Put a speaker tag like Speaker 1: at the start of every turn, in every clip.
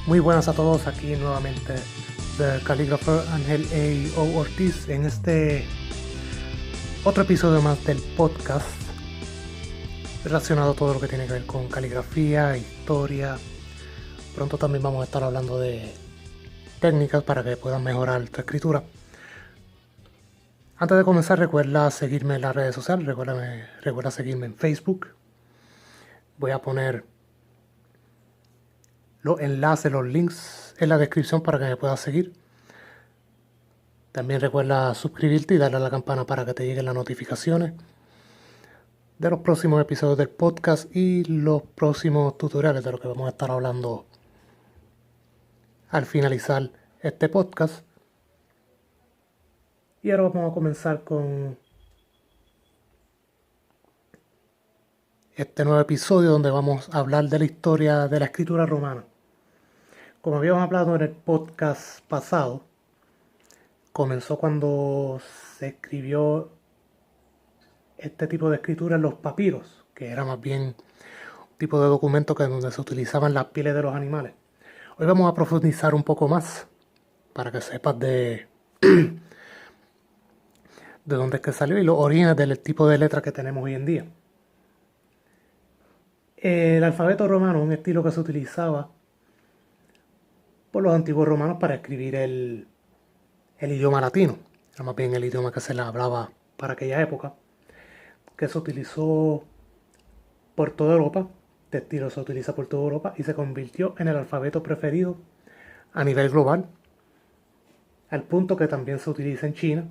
Speaker 1: Muy buenas a todos, aquí nuevamente The Calligrapher Ángel A.O. Ortiz en este otro episodio más del podcast relacionado a todo lo que tiene que ver con caligrafía, historia. Pronto también vamos a estar hablando de técnicas para que puedan mejorar tu escritura. Antes de comenzar, recuerda seguirme en las redes sociales, recuerda seguirme en Facebook. Voy a poner los enlaces, los links en la descripción para que me puedas seguir. También recuerda suscribirte y darle a la campana para que te lleguen las notificaciones de los próximos episodios del podcast y los próximos tutoriales de lo que vamos a estar hablando al finalizar este podcast. Y ahora vamos a comenzar con este nuevo episodio donde vamos a hablar de la historia de la escritura romana. Como habíamos hablado en el podcast pasado, comenzó cuando se escribió este tipo de escritura en los papiros, que era más bien un tipo de documento donde se utilizaban las pieles de los animales. Hoy vamos a profundizar un poco más para que sepas de dónde es que salió y los orígenes del tipo de letra que tenemos hoy en día. El alfabeto romano es un estilo que se utilizaba por los antiguos romanos para escribir el idioma latino. Era más bien el idioma que se le hablaba para aquella época, que se utilizó por toda Europa. Este estilo se utiliza por toda Europa y se convirtió en el alfabeto preferido a nivel global, al punto que también se utiliza en China,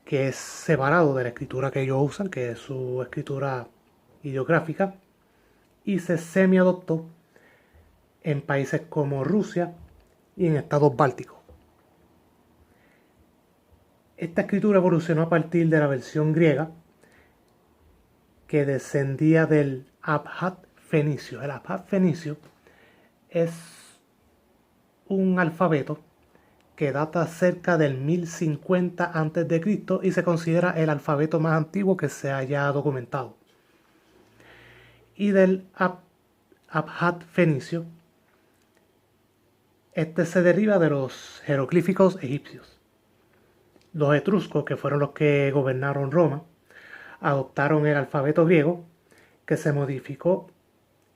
Speaker 1: que es separado de la escritura que ellos usan, que es su escritura ideográfica, y se semi-adoptó en países como Rusia y en estados bálticos. Esta escritura evolucionó a partir de la versión griega que descendía del Abjad fenicio. El Abjad fenicio es un alfabeto que data cerca del 1050 a.C. y se considera el alfabeto más antiguo que se haya documentado. Y del Abjad fenicio, este se deriva de los jeroglíficos egipcios. Los etruscos, que fueron los que gobernaron Roma, adoptaron el alfabeto griego, que se modificó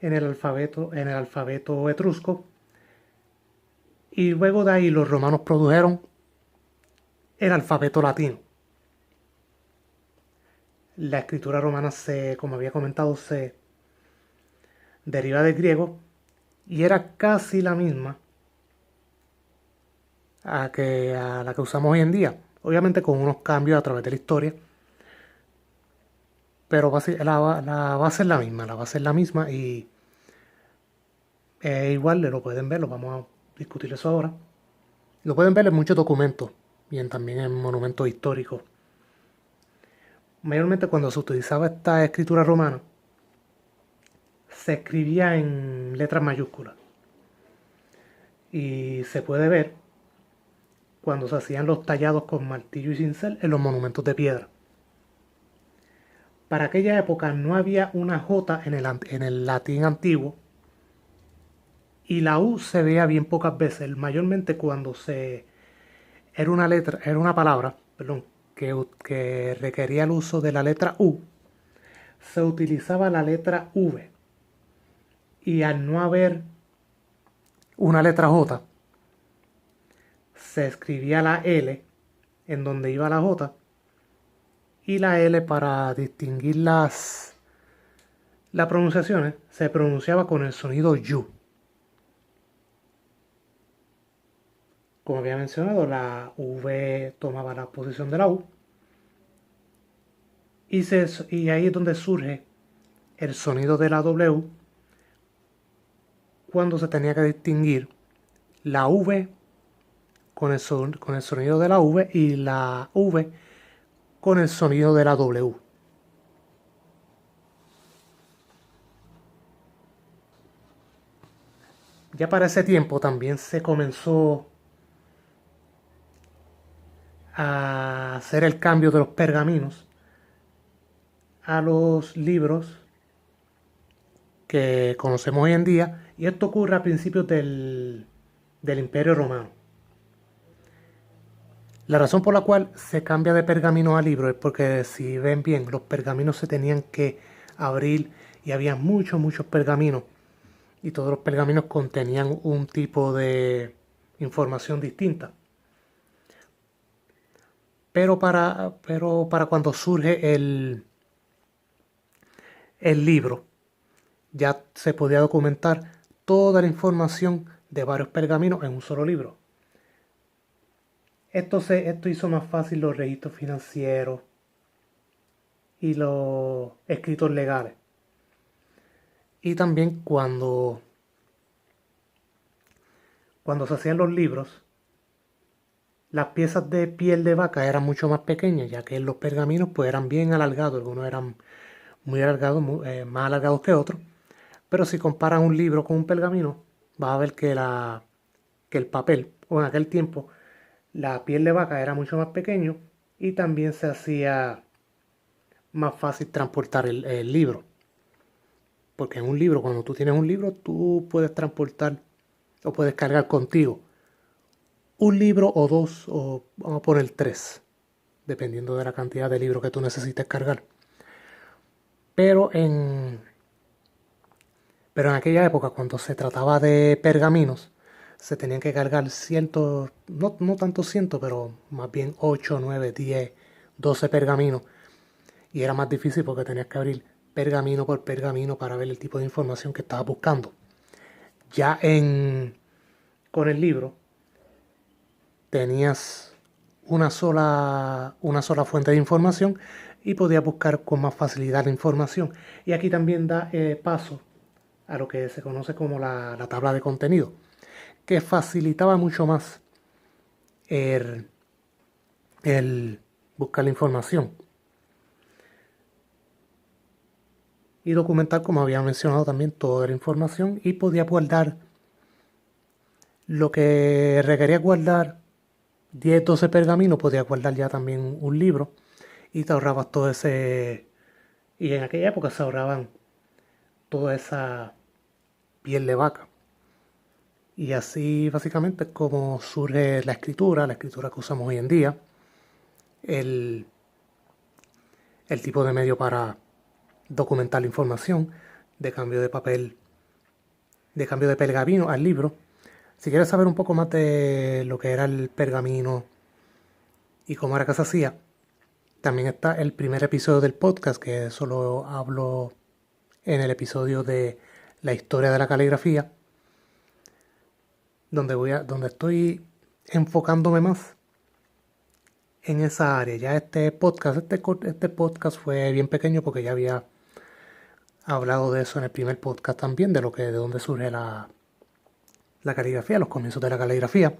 Speaker 1: en el alfabeto etrusco, y luego de ahí los romanos produjeron el alfabeto latino. La escritura romana, como había comentado, se deriva del griego y era casi la misma a la que usamos hoy en día, obviamente con unos cambios a través de la historia, pero la base es la misma y igual lo pueden ver, lo vamos a discutir eso ahora. Lo pueden ver en muchos documentos y también en monumentos históricos. Mayormente cuando se utilizaba esta escritura romana, se escribía en letras mayúsculas. Y se puede ver cuando se hacían los tallados con martillo y cincel en los monumentos de piedra. Para aquella época no había una J en el latín antiguo y la U se veía bien pocas veces, mayormente cuando era una palabra, que requería el uso de la letra U, se utilizaba la letra V. Y al no haber una letra J, se escribía la L en donde iba la J, y la L, para distinguir las pronunciaciones, se pronunciaba con el sonido YU. Como había mencionado, la V tomaba la posición de la U y ahí es donde surge el sonido de la W cuando se tenía que distinguir la V con el sonido de la V y la V con el sonido de la W. Ya para ese tiempo también se comenzó a hacer el cambio de los pergaminos a los libros que conocemos hoy en día, y esto ocurre a principios del Imperio Romano. La razón por la cual se cambia de pergamino a libro es porque, si ven bien, los pergaminos se tenían que abrir y había muchos pergaminos, y todos los pergaminos contenían un tipo de información distinta. Pero para cuando surge el libro, ya se podía documentar toda la información de varios pergaminos en un solo libro. Esto hizo más fácil los registros financieros y los escritos legales. Y también cuando se hacían los libros, las piezas de piel de vaca eran mucho más pequeñas, ya que los pergaminos pues eran bien alargados, algunos eran muy alargados, más alargados que otros. Pero si comparan un libro con un pergamino, vas a ver que el papel, o en aquel tiempo, la piel de vaca era mucho más pequeño, y también se hacía más fácil transportar el libro. Porque en un libro, cuando tú tienes un libro, tú puedes transportar o puedes cargar contigo un libro o dos, o vamos a poner tres, dependiendo de la cantidad de libros que tú necesites cargar. Pero en, pero en aquella época, cuando se trataba de pergaminos, se tenían que cargar cientos, no tanto cientos, pero más bien 8, 9, 10, 12 pergaminos. Y era más difícil porque tenías que abrir pergamino por pergamino para ver el tipo de información que estabas buscando. Ya con el libro tenías una sola fuente de información y podías buscar con más facilidad la información. Y aquí también da paso a lo que se conoce como la tabla de contenido, que facilitaba mucho más el, el buscar la información y documentar, como había mencionado también, toda la información, y podía guardar lo que requería guardar 10, 12 pergaminos, podía guardar ya también un libro, y te ahorrabas todo ese. Y en aquella época se ahorraban toda esa piel de vaca. Y así básicamente es como surge la escritura que usamos hoy en día, el, el tipo de medio para documentar la información, de cambio de papel, de cambio de pergamino al libro. Si quieres saber un poco más de lo que era el pergamino y cómo era que se hacía, también está el primer episodio del podcast, que solo hablo en el episodio de la historia de la caligrafía, donde estoy enfocándome más en esa área. Ya este podcast fue bien pequeño porque ya había hablado de eso en el primer podcast también, de dónde surge la caligrafía, los comienzos de la caligrafía.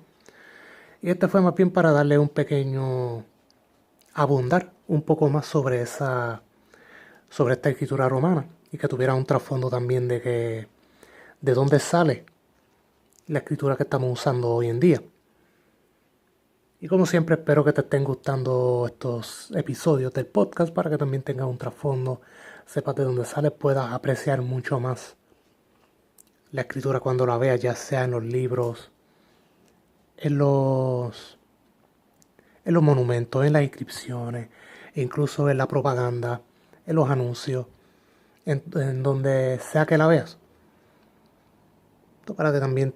Speaker 1: Y este fue más bien para darle un pequeño, abundar un poco más sobre esta escritura romana, y que tuviera un trasfondo también de dónde sale la escritura que estamos usando hoy en día. Y como siempre, espero que te estén gustando estos episodios del podcast, para que también tengas un trasfondo, sepas de dónde sale, puedas apreciar mucho más la escritura cuando la veas, ya sea en los libros, en los monumentos, en las inscripciones, e incluso en la propaganda, en los anuncios, en donde sea que la veas. Esto para que también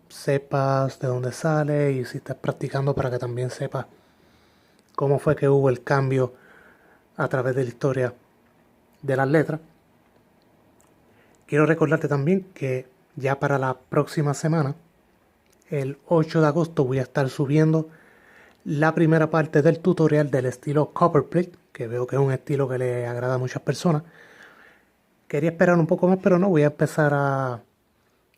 Speaker 1: sepas de dónde sale, y si estás practicando, para que también sepas cómo fue que hubo el cambio a través de la historia de las letras. Quiero recordarte también que ya para la próxima semana, el 8 de agosto, voy a estar subiendo la primera parte del tutorial del estilo Copperplate, que veo que es un estilo que le agrada a muchas personas. Quería esperar un poco más, pero no, voy a empezar a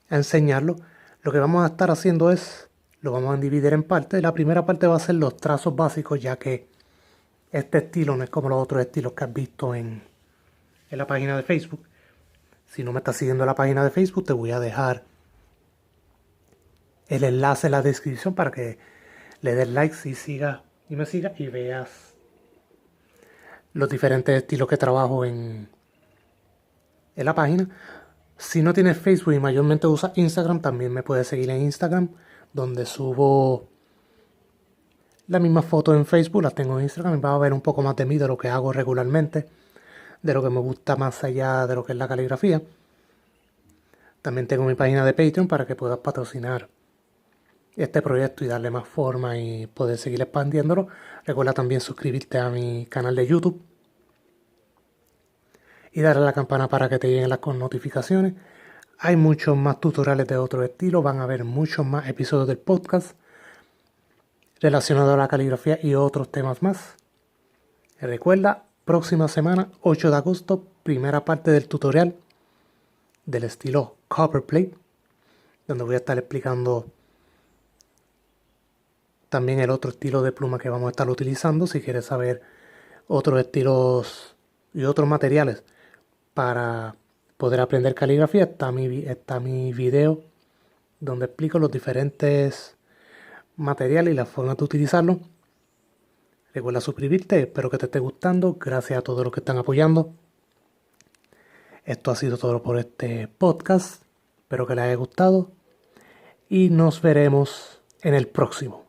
Speaker 1: enseñarlo. Lo que vamos a estar haciendo lo vamos a dividir en partes. La primera parte va a ser los trazos básicos, ya que este estilo no es como los otros estilos que has visto en la página de Facebook. Si no me estás siguiendo en la página de Facebook, te voy a dejar el enlace en la descripción para que le des like y me sigas y veas los diferentes estilos que trabajo en en la página. Si no tienes Facebook y mayormente usas Instagram, también me puedes seguir en Instagram, donde subo las mismas fotos en Facebook, las tengo en Instagram y vas a ver un poco más de mí, de lo que hago regularmente, de lo que me gusta más allá de lo que es la caligrafía. También tengo mi página de Patreon para que puedas patrocinar este proyecto y darle más forma y poder seguir expandiéndolo. Recuerda también suscribirte a mi canal de YouTube y darle a la campana para que te lleguen las notificaciones. Hay muchos más tutoriales de otro estilo, van a haber muchos más episodios del podcast relacionados a la caligrafía y otros temas más. Recuerda, próxima semana, 8 de agosto, primera parte del tutorial del estilo Copperplate, donde voy a estar explicando también el otro estilo de pluma que vamos a estar utilizando. Si quieres saber otros estilos y otros materiales para poder aprender caligrafía, está mi video donde explico los diferentes materiales y las formas de utilizarlo. Recuerda suscribirte, espero que te esté gustando. Gracias a todos los que están apoyando. Esto ha sido todo por este podcast. Espero que les haya gustado y nos veremos en el próximo.